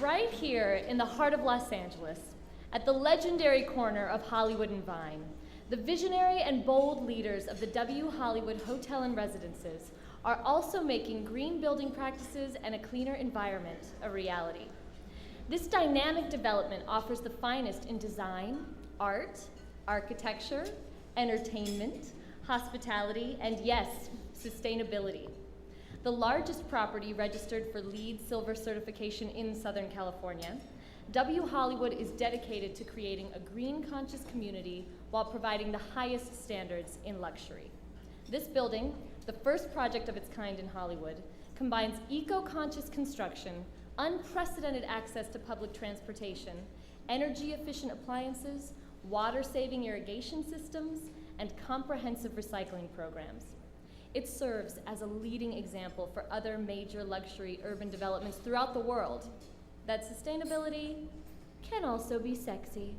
Right here in the heart of Los Angeles, at the legendary corner of Hollywood and Vine, the visionary and bold leaders of the W Hollywood Hotel and Residences are also making green building practices and a cleaner environment a reality. This dynamic development offers the finest in design, art, architecture, entertainment, hospitality, and yes, sustainability. The largest property registered for LEED Silver certification in Southern California, W Hollywood is dedicated to creating a green-conscious community while providing the highest standards in luxury. This building, the first project of its kind in Hollywood, combines eco-conscious construction, unprecedented access to public transportation, energy-efficient appliances, water-saving irrigation systems, and comprehensive recycling programs. It serves as a leading example for other major luxury urban developments throughout the world that sustainability can also be sexy.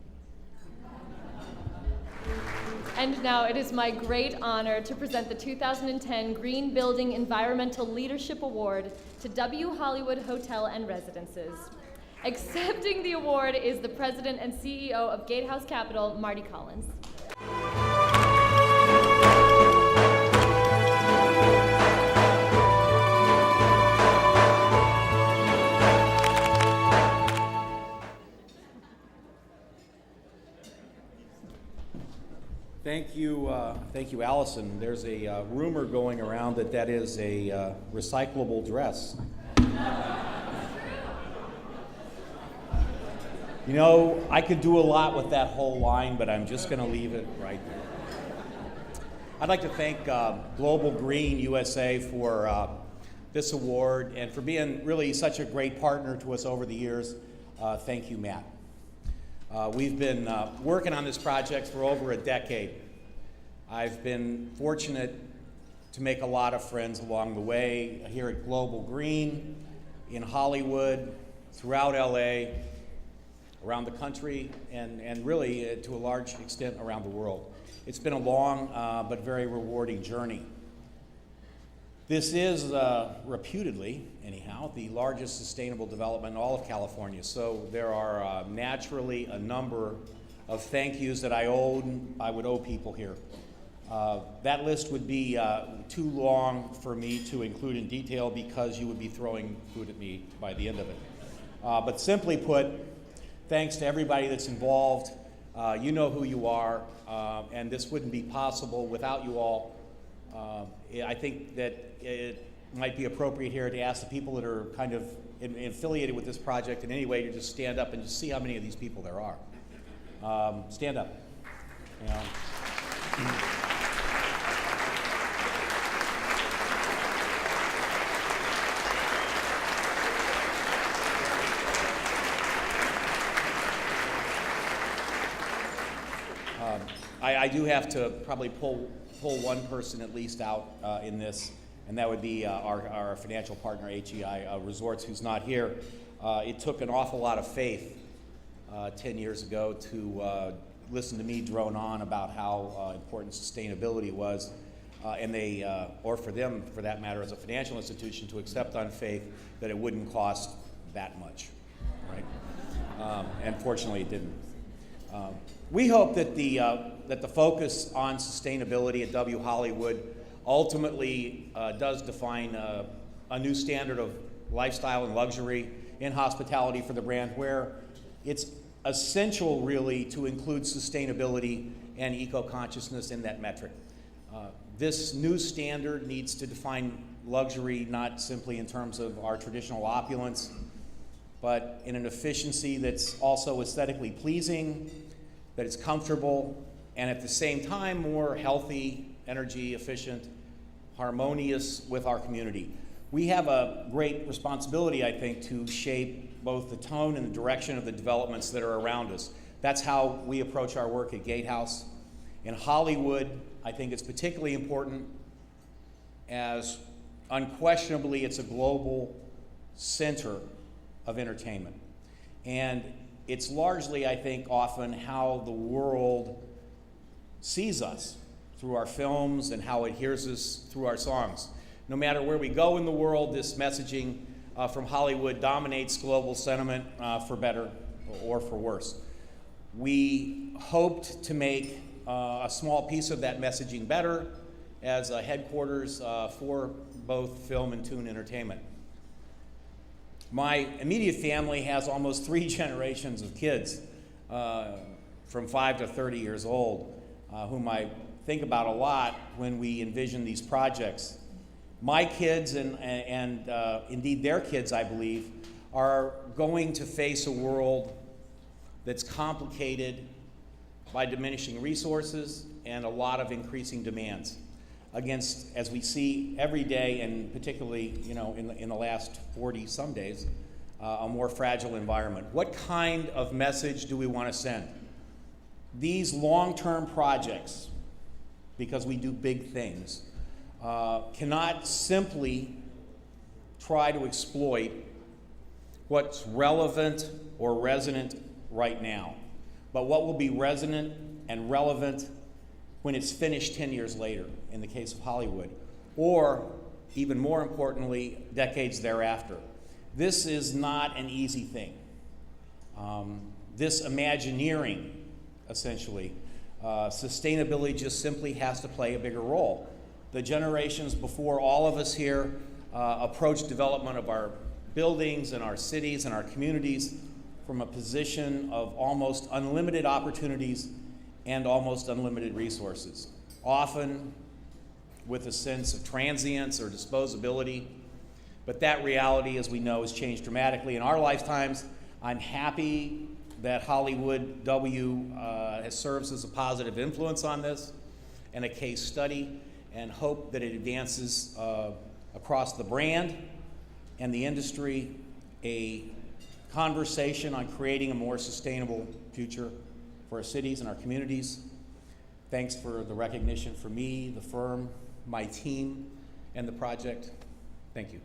And now it is my great honor to present the 2010 Green Building Environmental Leadership Award to W Hollywood Hotel and Residences. Accepting the award is the President and CEO of Gatehouse Capital, Marty Collins. Thank you, Alison. There's a rumor going around that is a recyclable dress. You know, I could do a lot with that whole line, but I'm just going to leave it right there. I'd like to thank Global Green USA for this award and for being really such a great partner to us over the years. Thank you, Matt. We've been working on this project for over a decade. I've been fortunate to make a lot of friends along the way here at Global Green, in Hollywood, throughout LA, around the country, and really to a large extent around the world. It's been a long but very rewarding journey. This is reputedly, anyhow, the largest sustainable development in all of California. So there are naturally a number of thank yous that I would owe people here. That list would be too long for me to include in detail because you would be throwing food at me by the end of it. But simply put, thanks to everybody that's involved. You know who you are, and this wouldn't be possible without you all. I think that it might be appropriate here to ask the people that are kind of affiliated with this project in any way to just stand up and just see how many of these people there are. Stand up. You know. I do have to probably pull one person at least out in this, and that would be our financial partner, HEI Resorts, who's not here. It took an awful lot of faith 10 years ago to listen to me drone on about how important sustainability was, and they, or for them, for that matter, as a financial institution, to accept on faith that it wouldn't cost that much, right? And fortunately, it didn't. We hope that the focus on sustainability at W Hollywood ultimately does define a new standard of lifestyle and luxury in hospitality for the brand, where it's essential really to include sustainability and eco-consciousness in that metric. This new standard needs to define luxury not simply in terms of our traditional opulence, but in an efficiency that's also aesthetically pleasing, that it's comfortable, and at the same time more healthy, energy efficient, harmonious with our community. We have a great responsibility, I think, to shape both the tone and the direction of the developments that are around us. That's how we approach our work at Gatehouse. In Hollywood, I think it's particularly important as unquestionably it's a global center of entertainment. And it's largely, I think, often how the world sees us through our films and how it hears us through our songs. No matter where we go in the world, this messaging from Hollywood dominates global sentiment for better or for worse. We hoped to make a small piece of that messaging better as a headquarters for both film and tune entertainment. My immediate family has almost 3 generations of kids, from 5 to 30 years old, whom I think about a lot when we envision these projects. My kids and indeed their kids, I believe, are going to face a world that's complicated by diminishing resources and a lot of increasing demands against, as we see every day, and particularly, in the last 40-some days, a more fragile environment. What kind of message do we want to send? These long-term projects, because we do big things, cannot simply try to exploit what's relevant or resonant right now, but what will be resonant and relevant when it's finished 10 years later, in the case of Hollywood, or even more importantly, decades thereafter. This is not an easy thing. This Imagineering, essentially, sustainability just simply has to play a bigger role. The generations before all of us here approached development of our buildings and our cities and our communities from a position of almost unlimited opportunities and almost unlimited resources, often with a sense of transience or disposability. But that reality, as we know, has changed dramatically in our lifetimes. I'm happy that Hollywood W serves as a positive influence on this and a case study, and hope that it advances across the brand and the industry a conversation on creating a more sustainable future for our cities and our communities. Thanks for the recognition for me, the firm, my team, and the project. Thank you.